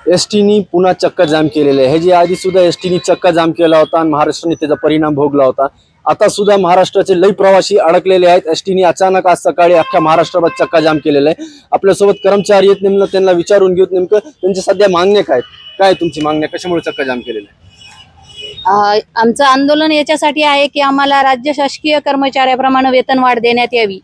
एसटीनी पुन्हा चक्का जाम केलेले आहे। ह्याची आधी सुद्धा एसटीनी चक्का जाम केला होता आणि महाराष्ट्राने त्याचा परिणाम भोगला होता। आता सुद्धा महाराष्ट्राचे लई प्रवासी अडकलेले आहेत। एसटीनी अचानक आज सकाळी अख्ख्या महाराष्ट्रात चक्का जाम केलेला आहे। आपल्यासोबत कर्मचारी आहेत, नेमकं त्यांना विचारून घेऊ नेमकं त्यांच्या सध्या मागण्या काय तुमची मागण्या, कशामुळे चक्का जाम केलेला आहे? आमचं आंदोलन याच्यासाठी आहे की आम्हाला राज्य शासकीय कर्मचाऱ्याप्रमाणे वेतनवाढ देण्यात यावी।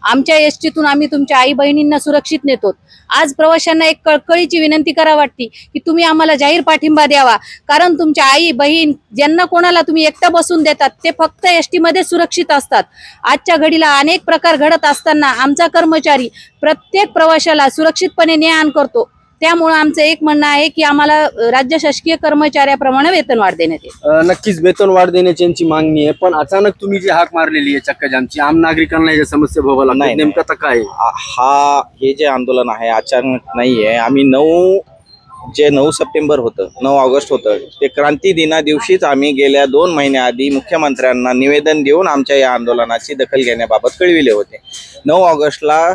आमच्या एसटीतून आम्ही तुमच्या आई बहिणींना सुरक्षित नेतो। आज प्रवाशांना एक कळकळीची विनंती करा वाटते की तुम्ही आम्हाला जाहीर पाठिंबा द्यावा, कारण तुमच्या आई बहीण ज्यांना कोणाला तुम्ही एकटं बसून देतात ते फक्त एसटी मध्ये सुरक्षित असतात। आजच्या घडीला अनेक प्रकार घडत असताना आमचा कर्मचारी प्रत्येक प्रवाशाला सुरक्षितपणे ने-आण करतो। त्यामुळे आमचं एक म्हणणं आहे की आम्हाला राज्य शासकीय कर्मचाऱ्याप्रमाणे वेतनवाढ देण्यात येईल। नक्कीच वेतनवाढ देण्याची यांची मागणी आहे, पण अचानक तुम्ही जी हाक मारलेली आहे चक्का जामची, आम नागरिकांना याच्या समस्या भोगाव्या लागतात, नेमकं आता काय? हे जे आंदोलन आहे अचानक नाहीये। आम्ही 9 सप्टेंबर होतं, 9 ऑगस्ट होतं, ते क्रांती दिना दिवशीच आम्ही गेल्या 2 महिन्याआधी मुख्यमंत्र्यांना निवेदन देऊन आमच्या या आंदोलनाची दखल घेण्याबाबत कळविले होते। 9 ऑगस्टला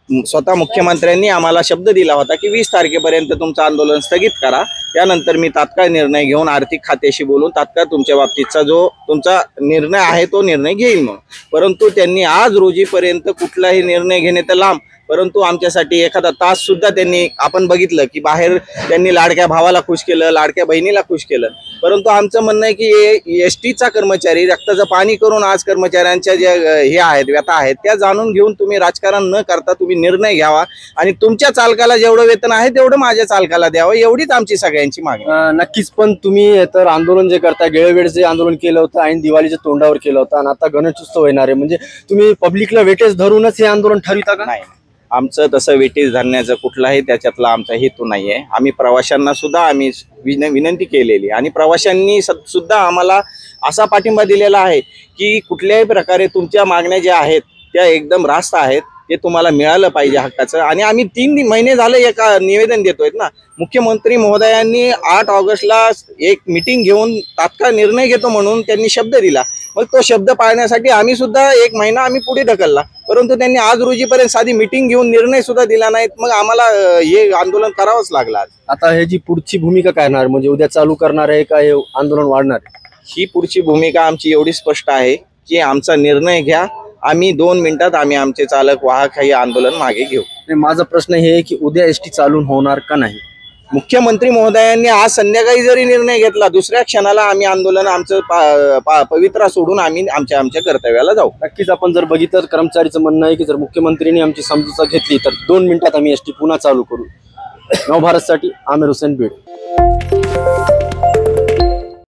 स्वतः मुख्यमंत्र्यांनी आम्हाला शब्द दिला होता की 20 तारखेपर्यंत तुमचं आंदोलन स्थगित करा, त्यानंतर मी तात्काळ निर्णय घेऊन आर्थिक खात्याशी बोलून तात्काळ तुमच्या बाबतीतचा जो तुमचा निर्णय आहे तो निर्णय घेईल म्हणून। परंतु त्यांनी आज रोजीपर्यंत कुठलाही निर्णय घेणे तर लांब, परंतु आमच्यासाठी एखादा तास सुद्धा त्यांनी, आपण बघितलं की बाहेर त्यांनी लाडक्या भावाला खुश केलं, लाडक्या बहिणीला खुश केलं, परंतु आमचं म्हणणं आहे की एसटीचा कर्मचारी रक्ताचं पाणी करून आज कर्मचाऱ्यांच्या ज्या हे आहेत व्यथा आहेत त्या जाणून घेऊन तुम्ही राजकारण न करता तुम्ही निर्णय घ्यावा आणि तुमच्या चालकाला जेवढं वेतन आहे तेवढं माझ्या चालकाला द्यावं, एवढीच आमची सगळ्यांची मागणी। नक्कीच, पण तुम्ही तर आंदोलन जे करता वेळोवेळी जे आंदोलन केलं होतं आणि दिवाळीच्या तोंडावर केलं होतं आणि आता गणेशोत्सव येणार आहे, म्हणजे तुम्ही पब्लिकला वेटेज धरूनच हे आंदोलन ठरविता का? नाही, आमचं तसं वेटीस धरण्याचं कुठलाही त्याच्यातला आमचा हेतू नाही आहे। आम्ही प्रवाशांना सुद्धा आम्ही विनंती केलेली आणि प्रवाशांनी सुद्धा आम्हाला असा पाठिंबा दिलेला आहे की कुठल्याही प्रकारे तुमच्या मागण्या ज्या आहेत त्या एकदम रास्त आहेत, ते तुम्हाला मिळालं पाहिजे हक्काचं। आणि आम्ही 3 महिने झाले एक निवेदन देतोय ना, मुख्यमंत्री महोदयांनी 8 ऑगस्टला एक मीटिंग घेऊन तात्काळ निर्णय घेतो म्हणून त्यांनी शब्द दिला, मग तो शब्द पाळण्यासाठी आम्ही सुद्धा 1 महिना आम्ही पुढे ढकलला, परंतु त्यांनी आज रोजीपर्यंत साधी मीटिंग घेऊन निर्णय सुद्धा दिला नाहीत, मग आम्हाला हे आंदोलन करावंच लागलं। आता ह्याची पुढची भूमिका काय राहणार, म्हणजे उद्या चालू करणार आहे का हे आंदोलन वाढणार आहे? ही पुढची भूमिका आमची एवढी स्पष्ट आहे की आमचा निर्णय घ्या, आम्ही 2 मिनिटात आम्ही आमचे चालक वाहक हे आंदोलन मागे घेऊ। माझा प्रश्न हे आहे की उद्या एसटी चालू होणार का नाही? मुख्यमंत्री महोदयांनी आज संध्याकाळी जरी निर्णय घेतला, दुसऱ्या क्षणाला आम्ही आंदोलन आमचं पवित्रा सोडून आम्ही आमच्या कर्तव्याला जाऊ। नक्कीच, आपण जर बघितलं तर कर्मचारीचं म्हणणं आहे की जर मुख्यमंत्र्यांनी आमची समजूत घेतली तर 2 मिनिटात आम्ही एसटी पुन्हा चालू करू। नवभारतसाठी आमिर हुसेन, बीड।